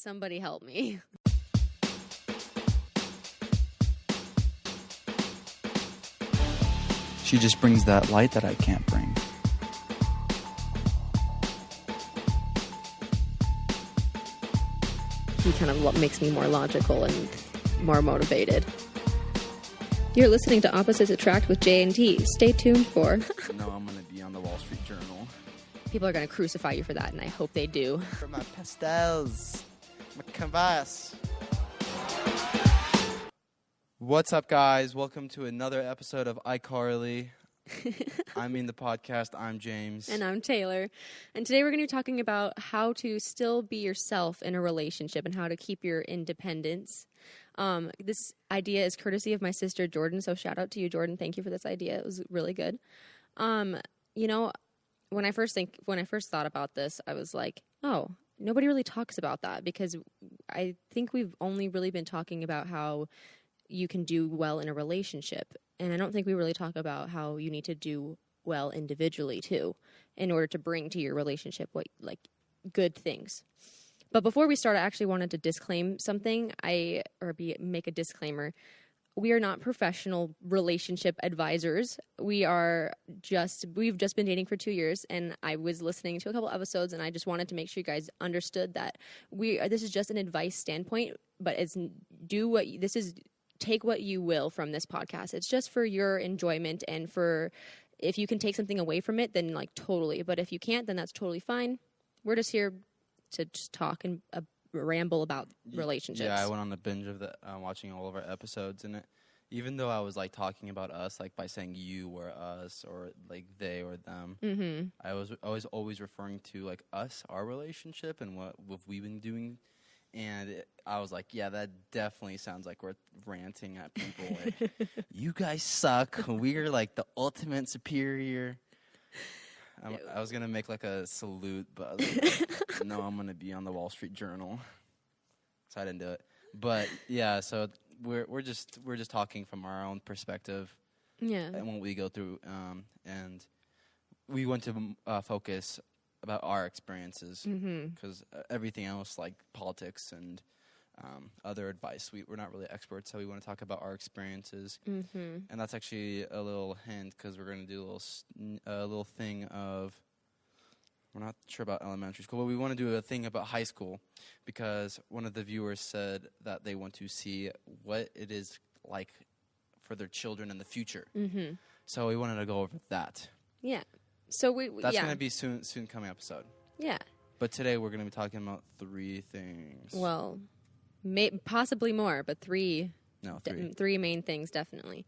Somebody help me. She just brings that light that I can't bring. He kind of makes me more logical and more motivated. You're listening to Opposites Attract with J&T. Stay tuned for... No, I'm going to be on the Wall Street Journal. People are going to crucify you for that, and I hope they do. For my pastels. My canvas. What's up, guys? Welcome to another episode of iCarly. The podcast. I'm James. And I'm Taylor. And today we're going to be talking about how to still be yourself in a relationship and how to keep your independence. This idea is courtesy of my sister, Jordan. So shout out to you, Jordan. Thank you for this idea. It was really good. When I first thought about this, I was like, oh, nobody really talks about that, because I think we've only really been talking about how you can do well in a relationship. And I don't think we really talk about how you need to do well individually too, in order to bring to your relationship good things. But before we start, I actually wanted to disclaim something. Make a disclaimer. We are not professional relationship advisors. We've just been dating for 2 years, and I was listening to a couple episodes, and I just wanted to make sure you guys understood that this is just an advice standpoint, but take what you will from this podcast. It's just for your enjoyment, and if you can take something away from it, then totally. But if you can't, then that's totally fine. We're just here to just talk and ramble about relationships. Yeah, I went on the binge of watching all of our episodes, and even though I was talking about us by saying you or us or they or them, mm-hmm. I was always referring to us, our relationship, and what we've been doing. And I was like, yeah, that definitely sounds like we're ranting at people. You guys suck. We're the ultimate superior. I was going to make a salute, but I was like, no, I'm going to be on the Wall Street Journal. So I didn't do it. But yeah, so we're just talking from our own perspective. Yeah. And what we go through. And we want to focus about our experiences, because everything else politics and other advice, we're not really experts, so we want to talk about our experiences. And that's actually a little hint, because we're going to do a little thing of, we're not sure about elementary school, but we want to do a thing about high school, because one of the viewers said that they want to see what it is like for their children in the future. So we wanted to go over that. Yeah. So that's going to be soon coming episode. Yeah. But today we're going to be talking about 3 things. Well, possibly more, but 3. No, 3. 3 main things, definitely.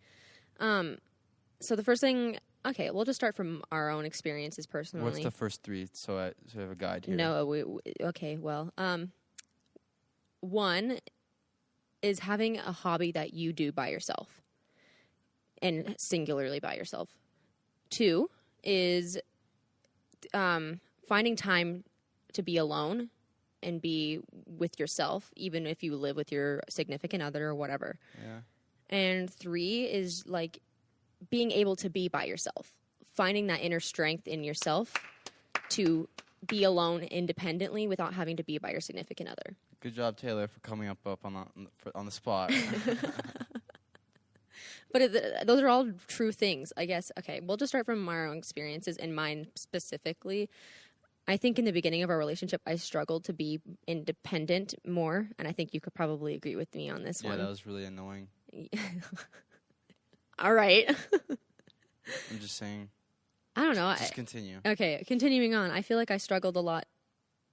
So the first thing, okay, we'll just start from our own experiences personally. What's the first 3? So I have a guide here. No, okay, well, 1 is having a hobby that you do by yourself, and singularly by yourself. 2 is finding time to be alone and be with yourself, even if you live with your significant other or whatever. Yeah. And 3 is being able to be by yourself, finding that inner strength in yourself to be alone independently without having to be by your significant other. Good job, Taylor, for coming up on the spot. But those are all true things, I guess. Okay, we'll just start from our own experiences and mine specifically. I think in the beginning of our relationship, I struggled to be independent more, and I think you could probably agree with me on this one. Yeah, that was really annoying. All right. I'm just saying. I don't know. Just continue. Okay, continuing on. I feel like I struggled a lot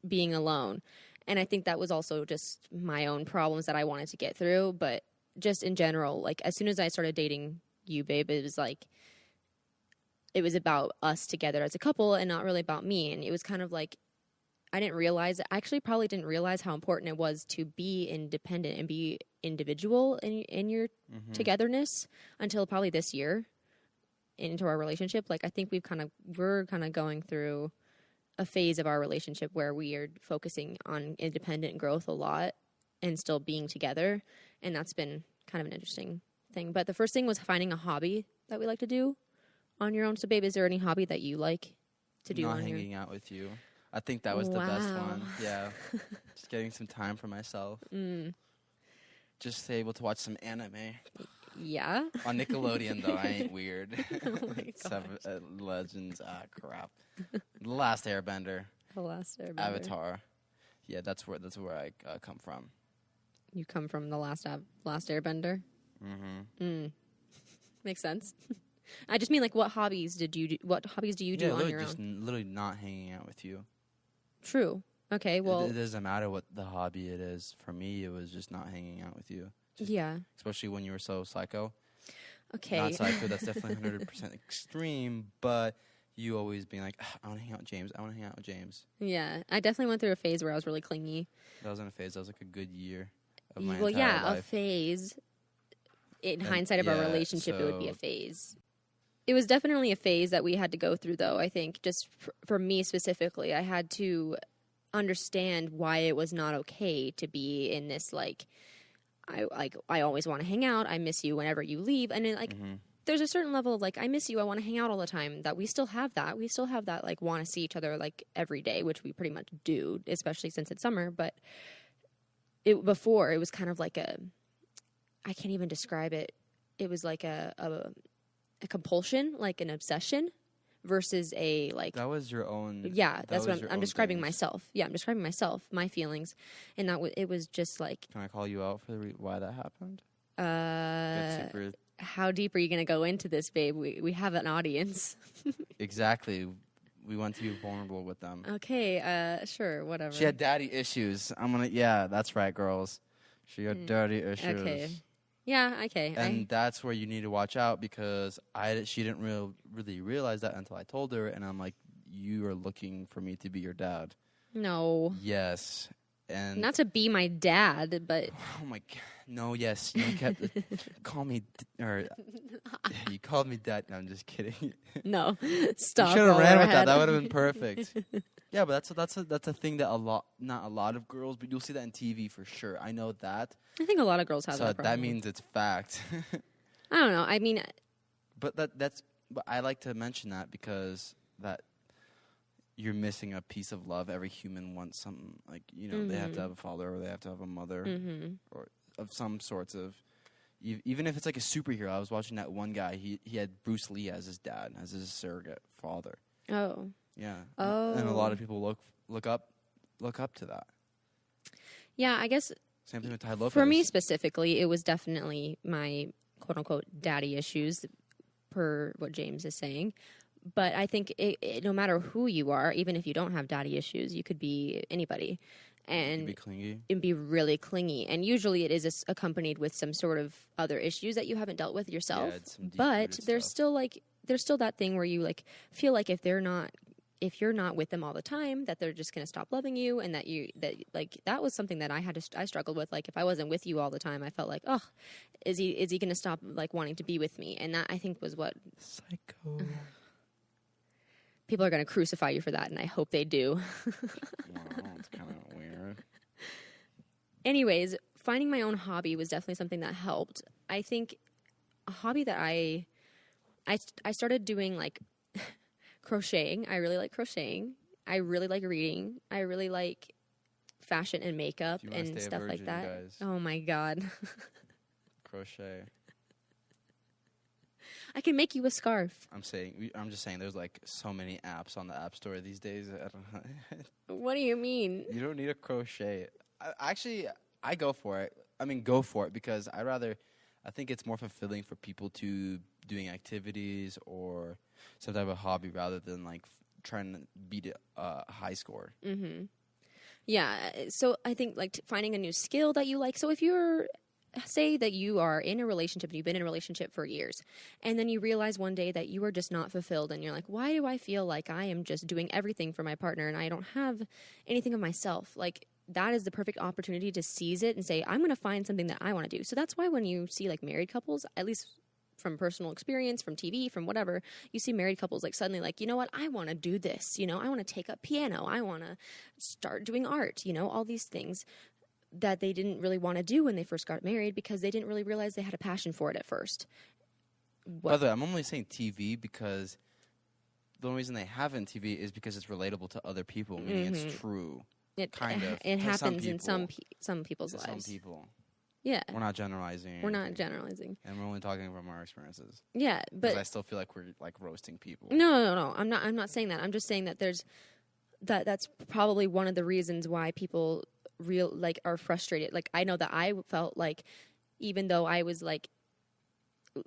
being alone, and I think that was also just my own problems that I wanted to get through, but just in general, as soon as I started dating you, babe, it was about us together as a couple and not really about me. And it was kind of I probably didn't realize how important it was to be independent and be individual in your togetherness until probably this year into our relationship. I think we're kind of going through a phase of our relationship where we are focusing on independent growth a lot and still being together. And that's been kind of an interesting thing. But the first thing was finding a hobby that we like to do on your own. So, babe, is there any hobby that you like to do Not on your own? hanging out with you. I think that was the best Wow. one. Yeah. Just getting some time for myself. Just able to watch some anime. Yeah. On Nickelodeon, though. I ain't weird. Oh my Seven, Legends. Ah, crap. The Last Airbender. The Last Airbender. Avatar. Yeah, that's where I come from. You come from the Last Airbender. Mm-hmm. Makes sense. I just mean, like, what hobbies do you do on your just own? literally not hanging out with you. True. Okay. Well. It doesn't matter what the hobby it is. For me, it was just not hanging out with you. Yeah. Especially when you were so psycho. Okay. Not psycho. That's definitely 100% extreme. But you always being like, I want to hang out with James. I want to hang out with James. Yeah. I definitely went through a phase where I was really clingy. That wasn't a phase. That was like a good year of my Well, entire yeah, life. a phase. In And hindsight of our yeah, relationship, it would be a so- phase. It was definitely a phase that we had to go through, though. I think just for me specifically, I had to understand why it was not okay to be in this I always want to hang out. I miss you whenever you leave, and then there's a certain level of I miss you. I want to hang out all the time. That we still have that. We still have that want to see each other every day, which we pretty much do, especially since it's summer. But before it was kind of like I can't even describe it. It was like a compulsion, like an obsession, versus a That was your own. yeah. that That's was what your I'm own describing things. myself. Yeah, I'm describing myself, my feelings, and it was just Can I call you out for why that happened? uh, Get super how deep are you going to go into this, babe? We have an audience. exactly. We want to be vulnerable with them. Okay, sure, whatever. She had daddy issues. Yeah, that's right, girls. She had daddy issues. Okay. Yeah, okay. And that's where you need to watch out because she didn't really realize that until I told her, and I'm like, you are looking for me to be your dad. No. Yes. And Not to be my dad, but oh my god, no, yes, you kept call me you called me dad. No, I'm just kidding. no. Stop. You should have while ran we're with that. ahead. That would have been perfect. Yeah, but that's a thing that not a lot of girls, but you'll see that in TV for sure. I know that. I think a lot of girls have So that problem. that means it's fact. I don't know. I mean, But but I like to mention that because that you're missing a piece of love. Every human wants something they have to have a father or they have to have a mother or of some sorts of even if it's like a superhero. I was watching that one guy. He had Bruce Lee as his dad, as his surrogate father. oh. Yeah. Oh. And a lot of people look up to that. Yeah, I guess Same thing with Ty Lopez. for me specifically, it was definitely my quote unquote daddy issues, per what James is saying. But I think no matter who you are, even if you don't have daddy issues, you could be anybody. And be clingy. and be really clingy. And usually it is accompanied with some sort of other issues that you haven't dealt with yourself. it's some But deep-rooted there's stuff. there's still that thing where you feel like if you're not with them all the time, that they're just going to stop loving you, and that was something that I struggled with. Like if I wasn't with you all the time, I felt like, oh, is he going to stop wanting to be with me? And that I think was what Psycho. people are going to crucify you for that, and I hope they do. Wow, it's kind of weird. Anyways, finding my own hobby was definitely something that helped. I think a hobby that I started doing crocheting. I really like crocheting. I really like reading. I really like fashion and makeup If you wanna and stay a stuff like virgin, that. guys. Oh my god. Crochet. I can make you a scarf. I'm just saying. There's so many apps on the App Store these days. I don't know. What do you mean? You don't need a crochet. I go for it. I mean, go for it because I think it's more fulfilling for people to doing activities or some type of hobby rather than trying to beat a high score. Mm-hmm. Yeah. So I think finding a new skill that you like. So if say that you are in a relationship and you've been in a relationship for years, and then you realize one day that you are just not fulfilled, and you're like, why do I feel like I am just doing everything for my partner and I don't have anything of myself? That is the perfect opportunity to seize it and say, I'm going to find something that I want to do. So that's why when you see married couples, at least from personal experience, from TV, from whatever, you see married couples suddenly you know what, I want to do this. I want to take up piano. I want to start doing art, all these things that they didn't really want to do when they first got married because they didn't really realize they had a passion for it at first. By the way, I'm only saying TV because the only reason they have it in TV is because it's relatable to other people, meaning it's true. It kind of. It To happens in some some people's to lives. some people. Yeah. We're not generalizing. We're not anything. generalizing. And we're only talking from our experiences. Yeah, Because but I still feel like we're like roasting people. no. I'm not saying that. I'm just saying that that's probably one of the reasons why people are frustrated. Like I know that I felt like even though I was like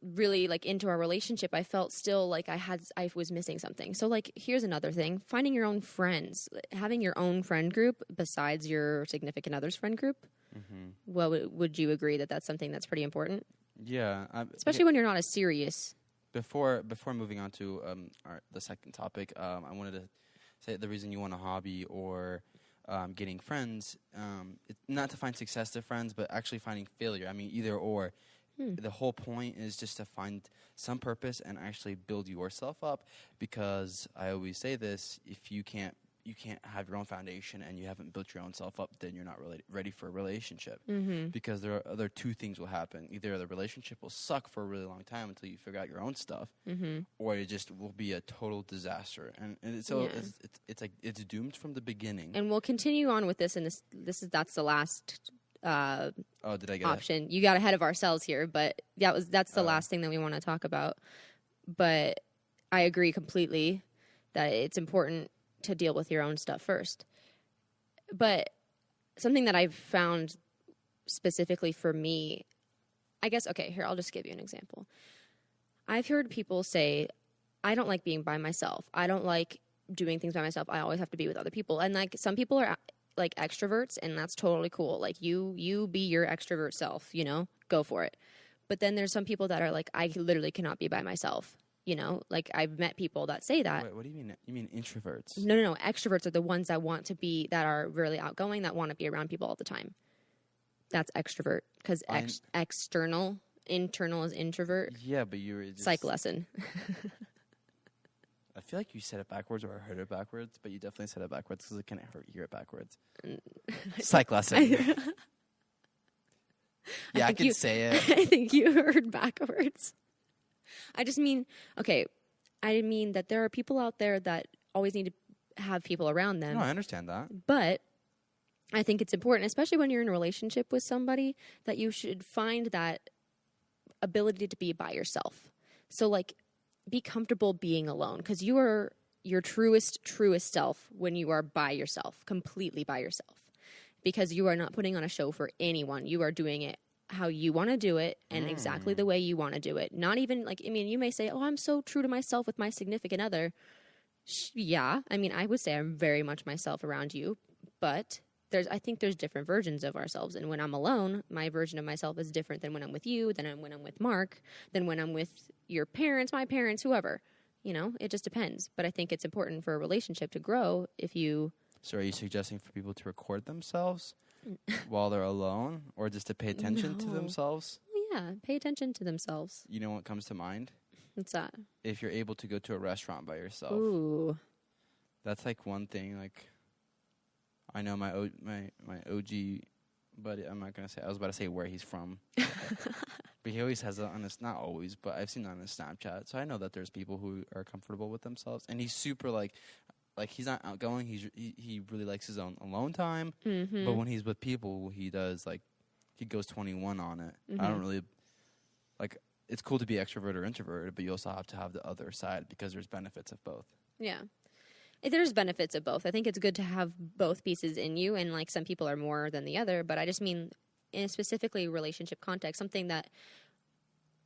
really like into our relationship, I felt still like I was missing something. So like here's another thing, finding your own friends, having your own friend group besides your significant other's friend group. Well, would you agree that that's something that's pretty important? Yeah. Especially when you're not as serious. Before moving on to the second topic, I wanted to say the reason you want a hobby or getting friends, it's not to find success to friends, but actually finding failure. I mean, either or. The whole point is just to find some purpose and actually build yourself up, because I always say this, if you can't have your own foundation and you haven't built your own self up, then you're not really ready for a relationship. Because there are other two things will happen. Either the relationship will suck for a really long time until you figure out your own stuff, or it just will be a total disaster. And it's like it's doomed from the beginning. And we'll continue on with this, and that's the last Did I get option. You got ahead of ourselves here, but that's the last thing that we want to talk about. But I agree completely that it's important to deal with your own stuff first. But something that I've found specifically for me, I guess, okay, here, I'll just give you an example. I've heard people say, I don't like being by myself. I don't like doing things by myself. I always have to be with other people. And like some people are like extroverts, and that's totally cool. Like you be your extrovert self, you know, go for it. But then there's some people that are like, I literally cannot be by myself. You know, like I've met people that say that. Wait, what do you mean? You mean introverts? No. Extroverts are the ones that want to be, that are really outgoing, that want to be around people all the time. That's extrovert, because internal is introvert. Yeah, but you were just... Psych lesson. I feel like you said it backwards, or I heard it backwards, but you definitely said it backwards because it can't hurt you hear it backwards. Psych lesson. Yeah, I can say it. I think you heard backwards. I just mean, okay, I mean that there are people out there that always need to have people around them. No, I understand that. But I think it's important, especially when you're in a relationship with somebody, that you should find that ability to be by yourself. So, like, be comfortable being alone, because you are your truest self when you are by yourself, completely by yourself, because you are not putting on a show for anyone. You are doing it how you want to do it and exactly the way you want to do it. Not even like, I mean, you may say, oh, I'm so true to myself with my significant other. Yeah. I mean, I would say I'm very much myself around you, but I think there's different versions of ourselves. And when I'm alone, my version of myself is different than when I'm with you, than when I'm with Mark, than when I'm with your parents, my parents, whoever. You know, it just depends. But I think it's important for a relationship to grow if you... So are you suggesting for people to record themselves while they're alone, or just to pay attention to themselves? Yeah, pay attention to themselves. You know what comes to mind? What's that? If you're able to go to a restaurant by yourself. Ooh. That's like one thing. Like, I know my OG buddy, I'm not going to say, I was about to say where he's from. But he always has it on his, not always, but I've seen it on his Snapchat. So I know that there's people who are comfortable with themselves. And he's super like he's not outgoing. He really likes his own alone time. Mm-hmm. But when he's with people, he does like, he goes 21 on it. Mm-hmm. I don't really, like, it's cool to be extrovert or introverted, but you also have to have the other side because there's benefits of both. Yeah. There's benefits of both. I think it's good to have both pieces in you, and like some people are more than the other, but I just mean in a specifically relationship context, something that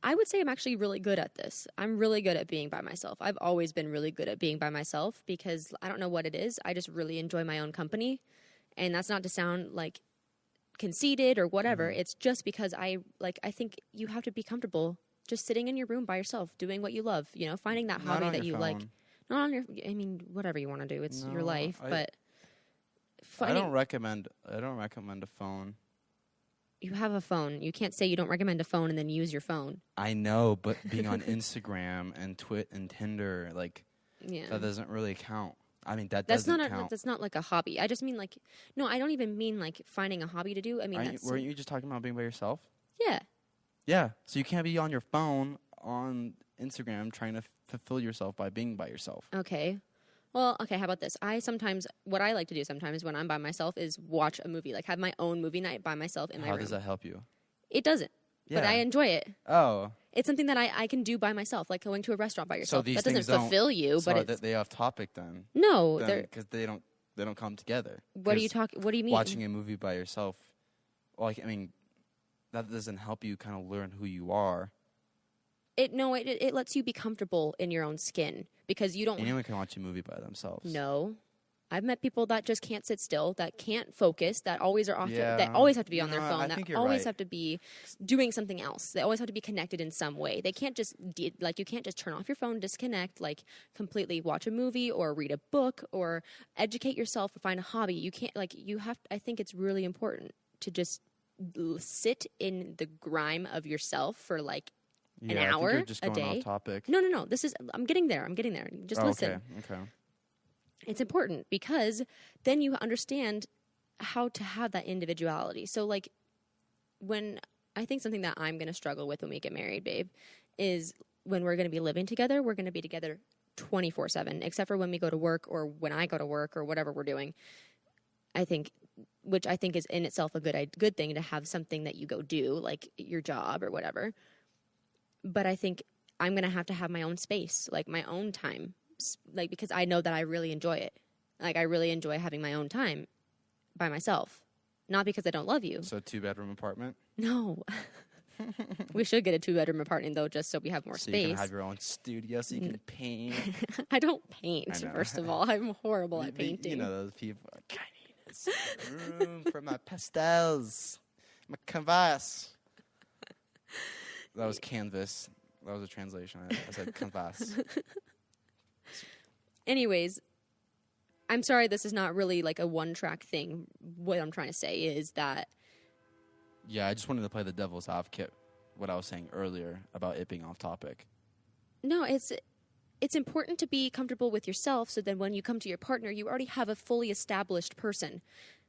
I would say I'm actually really good at this. I'm really good at being by myself. I've always been really good at being by myself because I don't know what it is. I just really enjoy my own company, and that's not to sound like conceited or whatever. It's just because I think you have to be comfortable just sitting in your room by yourself, doing what you love, you know, finding that hobby that you phone. like. Not on your, I mean, whatever you want to do. It's your life, but I don't recommend a phone. You have a phone. You can't say you don't recommend a phone and then use your phone. I know, but being on Instagram and Twit and Tinder, like, that doesn't really count. I mean, that's not count. That's not like a hobby. I just mean like, no, I don't even mean like finding a hobby to do. I mean, weren't you just talking about being by yourself? Yeah. Yeah. So you can't be on your phone Instagram trying to fulfill yourself by being by yourself. Okay. Well, okay, how about this? What I like to do sometimes when I'm by myself is watch a movie, like have my own movie night by myself in my room. How does that help you? It doesn't, but I enjoy it. Oh. It's something that I can do by myself, like going to a restaurant by yourself. So these that doesn't things fulfill you, so but that they off topic then. No, because they don't come together. What do you mean? Watching a movie by yourself, like, I mean, that doesn't help you kind of learn who you are. It lets you be comfortable in your own skin because you don't. Anyone can watch a movie by themselves. No, I've met people that just can't sit still, that can't focus, that always are off. Yeah. That always have to be on their No, phone. I That think you're always right. have to be doing something else. They always have to be connected in some way. They can't just you can't just turn off your phone, disconnect, like completely watch a movie or read a book or educate yourself or find a hobby. You can't you have. I think it's really important to just sit in the grime of yourself for like an I hour think you're just a going day. off topic. No. I'm getting there. Just listen. Okay. It's important because then you understand how to have that individuality. So like when I think something that I'm going to struggle with when we get married, babe, is when we're going to be living together, we're going to be together 24/7, except for when we go to work or when I go to work or whatever we're doing. Which I think is in itself a good thing to have something that you go do, like your job or whatever. But I think I'm going to have my own space, like my own time, like because I know that I really enjoy it. Like I really enjoy having my own time by myself. Not because I don't love you. So 2-bedroom apartment? No. We should get a 2-bedroom apartment though, just so we have more So space. you can have your own studio so you can paint. I don't paint, I know. first of all. I'm horrible at painting. You know those people. I need some room for my pastels. My canvas. That was canvas. That was a translation. I said canvas. Anyways, I'm sorry this is not really like a one-track thing. What I'm trying to say is that... Yeah, I just wanted to play the devil's advocate, what I was saying earlier about it being off topic. No, it's important to be comfortable with yourself so that when you come to your partner, you already have a fully established person.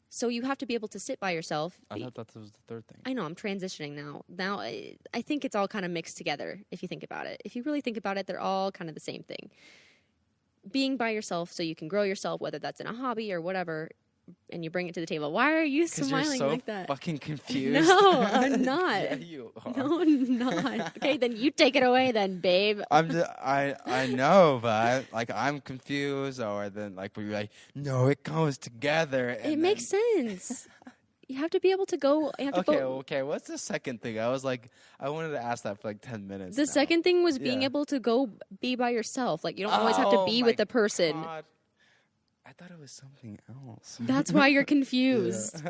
So you have to be able to sit by yourself. I thought that was the third thing. I know, I'm transitioning now. Now, I think it's all kind of mixed together, if you think about it. If you really think about it, they're all kind of the same thing. Being by yourself so you can grow yourself, whether that's in a hobby or whatever, and you bring it to the table. Why are you smiling you're so like that? fucking confused. No, I'm not. Yeah, you are. No, I'm not. Okay, then you take it away then, babe. I know, but I'm confused, or then where you're like, no, it goes together. And It makes sense. You have to be able to go. You have to Okay. What's the second thing? I wanted to ask that for 10 minutes. The now. second thing was being Yeah. able to go be by yourself. Like you don't always have to be with the person. God. I thought it was something else. That's why you're confused.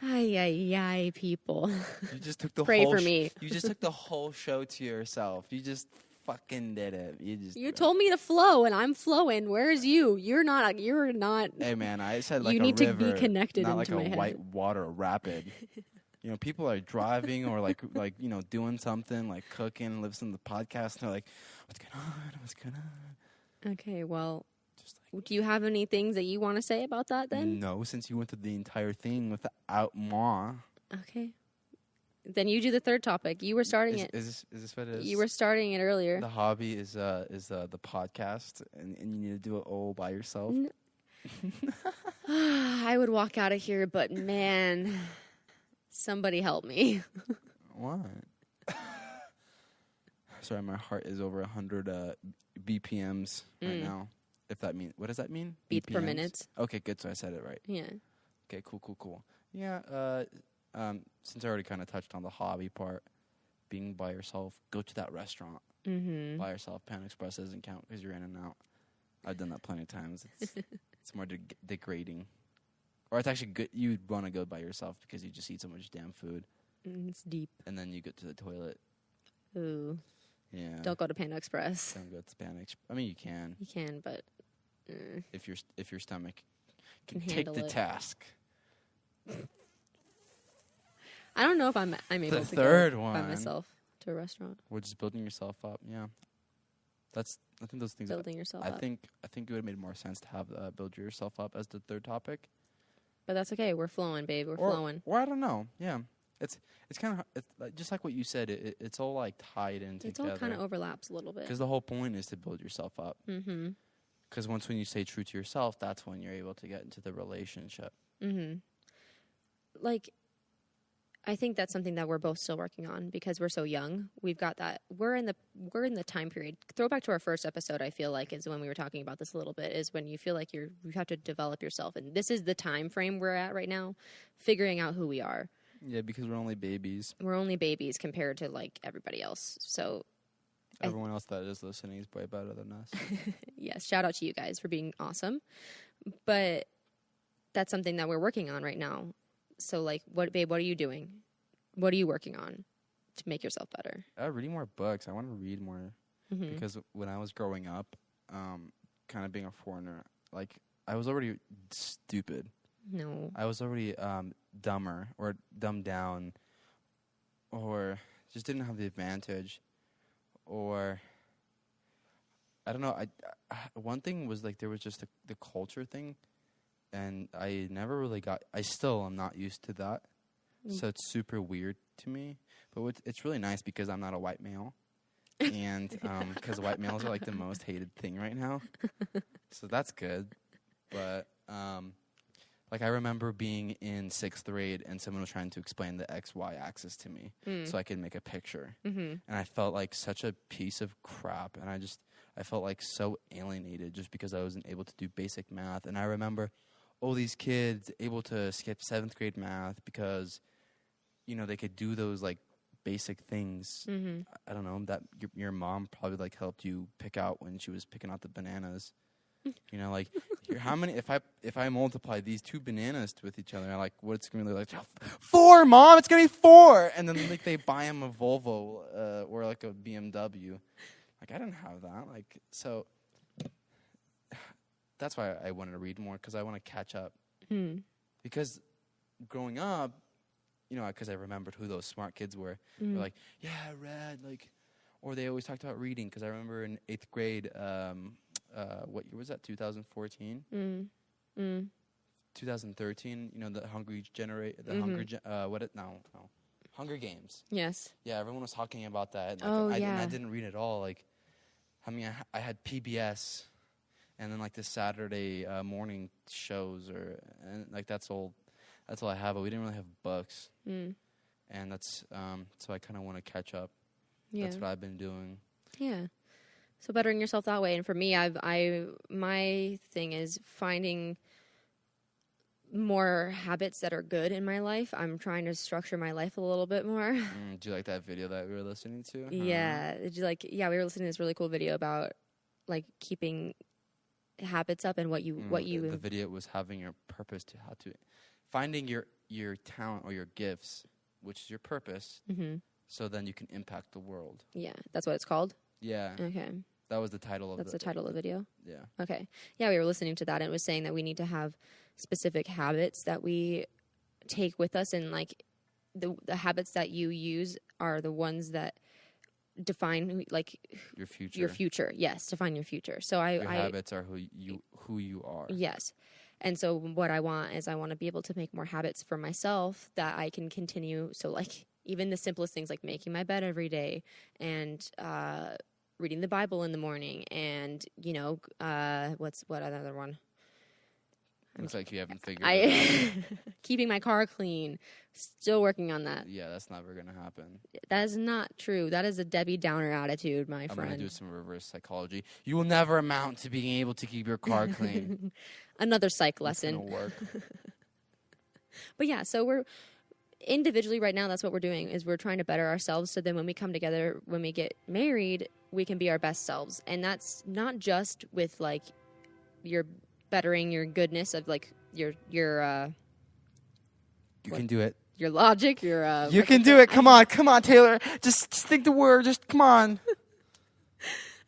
Ay, people. You just took the Pray whole for me. You just took the whole show to yourself. You just fucking did it. You told me to flow, and I'm flowing. Where's you? You're not. Hey man, I said You a need to be river, connected not into like my a head. white water rapid. People are driving or doing something like cooking, listening to the podcast. And they're like, "What's going on? What's going on?" Okay, well, Just do you have any things that you want to say about that then? no, since you went through the entire thing without more. Okay. Then you do the third topic. You were starting it. Is this what it is? You were starting it earlier. The hobby is the podcast, and you need to do it all by yourself. I would walk out of here, but man, somebody help me. What? Sorry, my heart is over 100 BPMs right now. If that means, what does that mean? Beats per BPMs? minute. Okay, good. So I said it right. Yeah. Okay, cool. Yeah. Since I already kind of touched on the hobby part, being by yourself, go to that restaurant Mm-hmm. by yourself. Panda Express doesn't count because you're in and out. I've done that plenty of times. It's more degrading, or it's actually good. You'd want to go by yourself because you just eat so much damn food, It's deep. and then you get to the toilet. Ooh. Yeah. Don't go to Panda Express. Don't go to Panic. I mean, you can You can, but if your stomach can Can take handle the it. task. I don't know if I'm able The to third go by one. myself to a restaurant. We're just building yourself up. Yeah. I think those things. Building yourself up. I think it would have made more sense to have build yourself up as the third topic. But that's okay. We're flowing, babe. We're flowing. Or I don't know. Yeah. it's kind of it's like, just like what you said. It's all like tied in It's together. all kind of overlaps a little bit. Because the whole point is to build yourself up. Mm-hmm. Because when you stay true to yourself, that's when you're able to get into the relationship. Mm-hmm. Like, I think that's something that we're both still working on because we're so young. We've got that. We're in the time period. Throw back to our first episode. I feel like is when we were talking about this a little bit. Is when you feel like you have to develop yourself, and this is the time frame we're at right now, figuring out who we are. Yeah, because we're only babies. We're only babies compared to like everybody else. So everyone else that is listening is way better than us. Yes, shout out to you guys for being awesome. But that's something that we're working on right now. So, like, what are you doing? What are you working on to make yourself better? Reading more books. I want to read more because when I was growing up, kind of being a foreigner, like, I was already stupid. No. I was already dumber or dumbed down or just didn't have the advantage or I don't know. One thing was, like, there was just the culture thing. And I never really I still am not used to that. So it's super weird to me. But it's really nice because I'm not a white male. And because white males are, like, the most hated thing right now. So that's good. But, like, I remember being in 6th grade and someone was trying to explain the XY axis to me so I could make a picture. Mm-hmm. And I felt like such a piece of crap. And I felt like so alienated just because I wasn't able to do basic math. And I remember all these kids able to skip 7th grade math because, you know, they could do those, like, basic things. Mm-hmm. I don't know, that your mom probably, like, helped you pick out when she was picking out the bananas. You know, like, how many, if I multiply these 2 bananas with each other, like, what's going to be like, 4, Mom, it's going to be 4. And then, like, they buy him a Volvo or, like, a BMW. Like, I didn't have that. Like, so that's why I wanted to read more, because I want to catch up. Mm. Because growing up, you know, because I remembered who those smart kids were. They're like, yeah, I read, like, or they always talked about reading. Because I remember in 8th grade, what year was that? 2014, 2013. You know, the Hunger Hunger Games. Yes. Yeah, everyone was talking about that. Like, I didn't read it all. Like, I mean, I had PBS. And then, like, the Saturday morning shows, and like, that's all I have. But we didn't really have books, and that's so I kind of want to catch up. Yeah. That's what I've been doing. Yeah, so bettering yourself that way. And for me, my thing is finding more habits that are good in my life. I'm trying to structure my life a little bit more. Do you like that video that we were listening to? Yeah, we were listening to this really cool video about, like, keeping habits up and what you the video was having your purpose, to how to finding your talent or your gifts, which is your purpose, so then you can impact the world. Yeah, that's what it's called. Yeah. Okay. That was the title of the title of the video. Yeah. Okay. Yeah, we were listening to that, and it was saying that we need to have specific habits that we take with us, and, like, the habits that you use are the ones that define, like, your future. Your future, yes, define your future. So your habits are who you are. Yes, and so what I want is I want to be able to make more habits for myself that I can continue. So, like, even the simplest things, like making my bed every day and reading the Bible in the morning, and, you know, what other one? Looks like you haven't figured it out. Keeping my car clean. Still working on that. Yeah, that's never going to happen. That is not true. That is a Debbie Downer attitude, my friend. I'm going to do some reverse psychology. You will never amount to being able to keep your car clean. Another psych lesson. It's going to work. But yeah, so we're individually right now, that's what we're doing, is we're trying to better ourselves so then when we come together, when we get married, we can be our best selves. And that's not just with, like, your bettering your goodness of, like, your you can do it. Your logic, you can do it. Come on, Taylor. Just think the word. Just come on.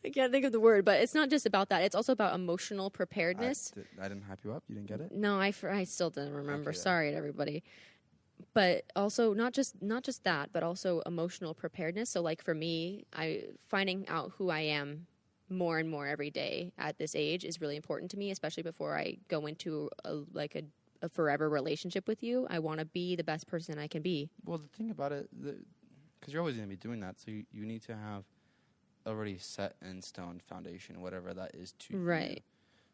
I can't think of the word, but it's not just about that. It's also about emotional preparedness. I didn't hype you up. You didn't get it? No, I still didn't remember. Okay, Sorry to everybody. But also not just that, but also emotional preparedness. So, like, for me, finding out who I am more and more every day at this age is really important to me, especially before I go into a a forever relationship with you. I want to be the best person I can be. Well, the thing about it, because you're always going to be doing that, so you need to have already set in stone foundation, whatever that is to you. Right.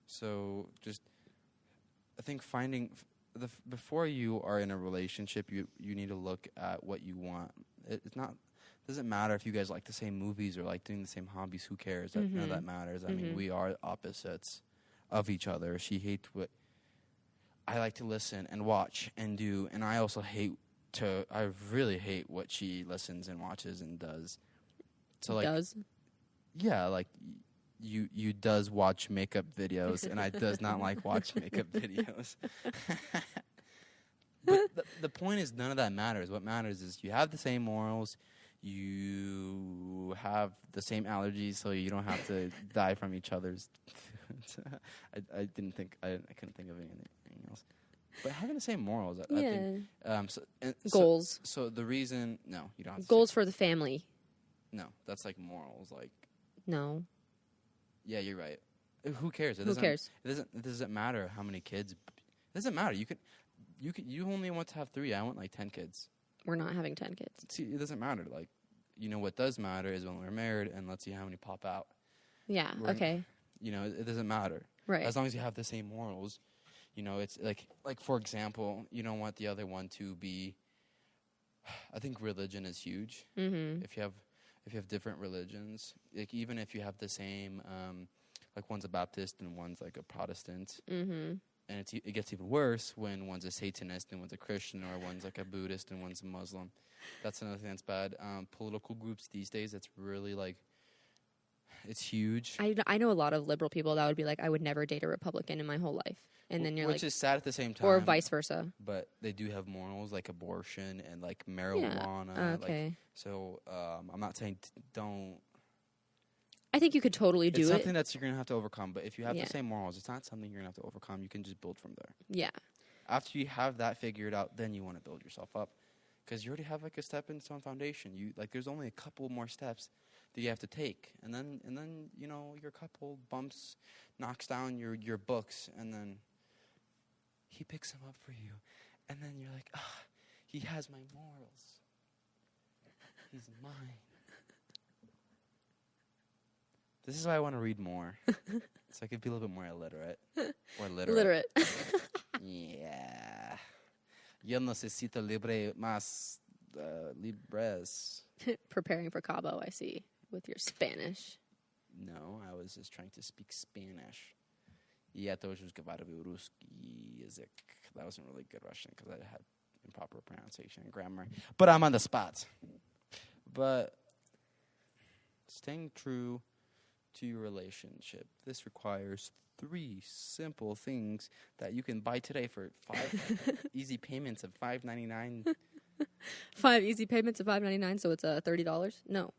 So just, I think finding before you are in a relationship, you need to look at what you want. It's not doesn't matter if you guys like the same movies or like doing the same hobbies. Who cares? None of that matters. I mean, we are opposites of each other. She hates what I like to listen and watch and do, and I also I really hate what she listens and watches and does. So like, yeah, like you does watch makeup videos, and I does not like watch makeup videos. But the point is, none of that matters. What matters is you have the same morals, you have the same allergies, so you don't have to die from each other's. I couldn't think of anything else. But having the same morals, I think. Goals. So the reason, no, you don't have to goals for the family. No, that's like morals. Like, no. Yeah, you're right. Who cares? Who cares? It doesn't matter how many kids. It doesn't matter. You only want to have 3. I want like 10 kids. We're not having 10 kids. See, it doesn't matter. Like, what does matter is when we're married, and let's see how many pop out. Yeah. Okay. It doesn't matter. Right. As long as you have the same morals. It's like for example, you don't want the other one to be. I think religion is huge. Mm-hmm. If you have different religions, like even if you have the same, like one's a Baptist and one's like a Protestant, and it gets even worse when one's a Satanist and one's a Christian, or one's like a Buddhist and one's a Muslim. That's another thing that's bad. Political groups these days, it's really like, it's huge. I know a lot of liberal people that would be like, I would never date a Republican in my whole life. And then you're which is sad at the same time. Or vice versa. But they do have morals like abortion and like marijuana. Yeah. Okay. Like, so I'm not saying don't. I think you could totally do it. It's something that you're going to have to overcome. But if you have the same morals, it's not something you're going to have to overcome. You can just build from there. Yeah. After you have that figured out, then you want to build yourself up. Because you already have like a stepping stone foundation. There's only a couple more steps that you have to take. And then your couple bumps, knocks down your books, and then he picks them up for you. And then you're like, he has my morals. He's mine. This is why I want to read more. So I could be a little bit more illiterate. Or literate. Yeah. Yo necesito más libres. Preparing for Cabo, I see, with your Spanish. No, I was just trying to speak Spanish. Я тоже говорю русский язык. That wasn't really good Russian because I had improper pronunciation and grammar. But I'm on the spot. But staying true to your relationship, this requires 3 simple things that you can buy today for 5 easy payments of $5.99. 5 easy payments of $5.99, so it's $30? No.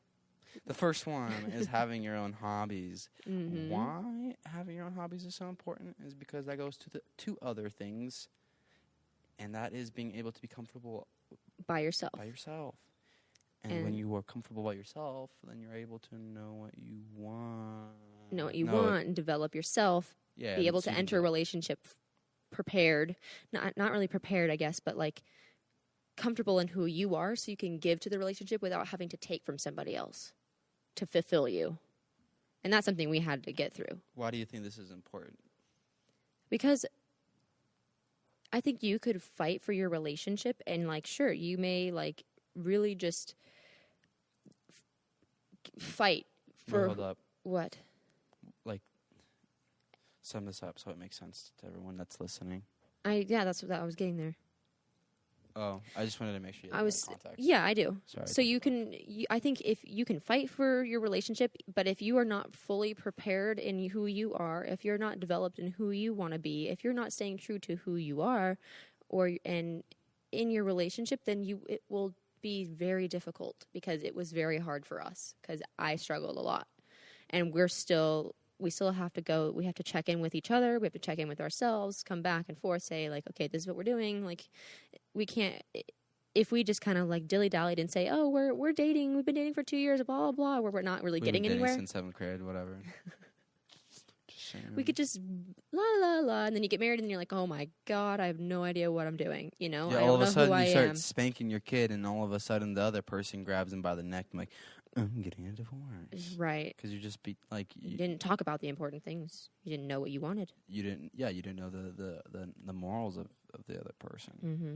The first one is having your own hobbies. Mm-hmm. Why having your own hobbies is so important is because that goes to the 2 other things, and that is being able to be comfortable by yourself. And when you are comfortable by yourself, then you're able to know what you want. Know what you want and develop yourself. Yeah, be able to enter a relationship prepared. Not really prepared, I guess, but like comfortable in who you are so you can give to the relationship without having to take from somebody else to fulfill you. And that's something we had to get through. Why do you think this is important? Because I think you could fight for your relationship and like, sure, you may like really just fight for hold up. What? Like, sum this up so it makes sense to everyone that's listening. That's what I was getting there. Oh, I just wanted to make sure you had context. Yeah, I do. Sorry. So I think if you can fight for your relationship, but if you are not fully prepared in who you are, if you're not developed in who you want to be, if you're not staying true to who you are, and in your relationship, then it will be very difficult because it was very hard for us because I struggled a lot, and we still have to go. We have to check in with each other. We have to check in with ourselves. Come back and forth. Say like, okay, this is what we're doing. Like, we can't. If we just kind of like dilly-dallied and say, oh, we're dating. We've been dating for 2 years. Blah blah blah. Where we're not really getting anywhere. Since 7th grade, whatever. we could just la la la, and then you get married, and you're like, oh my god, I have no idea what I'm doing. You know, Yeah, I all don't of know a who sudden I you start am. spanking your kid, and all of a sudden the other person grabs him by the neck and like, I'm getting a divorce. Right. Because you just be like, You didn't talk about the important things. You didn't know what you wanted. you didn't know the morals of the other person. Mm-hmm.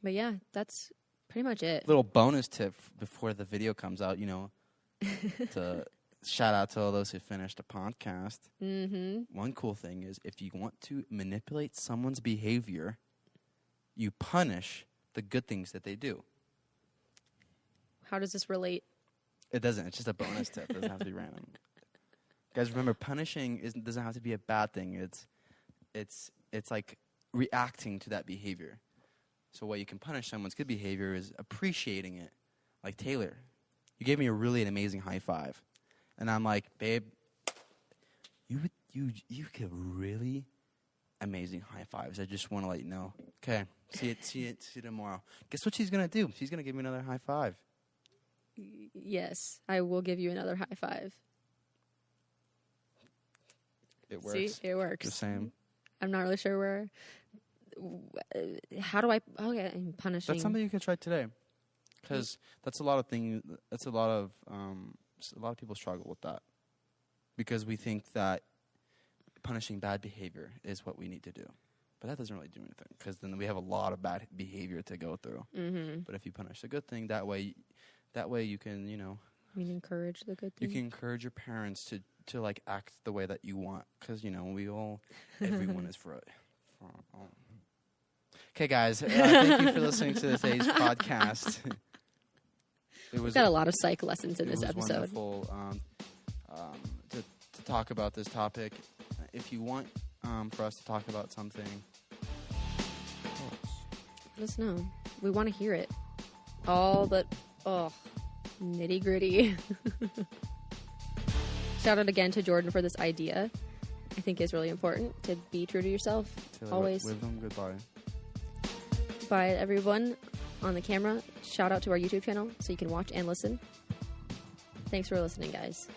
But yeah, that's pretty much it. Little bonus tip before the video comes out, to shout out to all those who finished the podcast. Mm-hmm. One cool thing is if you want to manipulate someone's behavior, you punish the good things that they do. How does this relate? It doesn't. It's just a bonus tip. It doesn't have to be random. Guys, remember, punishing doesn't have to be a bad thing. It's like reacting to that behavior. So what you can punish someone's good behavior is appreciating it. Like, Taylor, you gave me an amazing high five. And I'm like, babe, you give really amazing high fives. I just want to let you know. Okay, see you tomorrow. Guess what she's going to do? She's going to give me another high five. Yes, I will give you another high five. It works. See, it works. The same. I'm not really sure where. How do I? Oh yeah, I'm punishing. That's something you can try today, because that's a lot of things. That's a lot of people struggle with that, because we think that punishing bad behavior is what we need to do, but that doesn't really do anything, because then we have a lot of bad behavior to go through. Mm-hmm. But if you punish the good thing, that way you can I mean, encourage the good thing. you can encourage your parents to like act the way that you want, because everyone is for it. Okay, guys, thank you for listening to today's podcast. We've got a lot of psych lessons in this It was episode. wonderful to talk about this topic. If you want for us to talk about something, Let us know. We want to hear it. All the nitty gritty. Shout out again to Jordan for this idea. I think is really important to be true to yourself. Taylor, Always. wave them goodbye. Bye, everyone on the camera. Shout out to our YouTube channel so you can watch and listen. Thanks for listening, guys.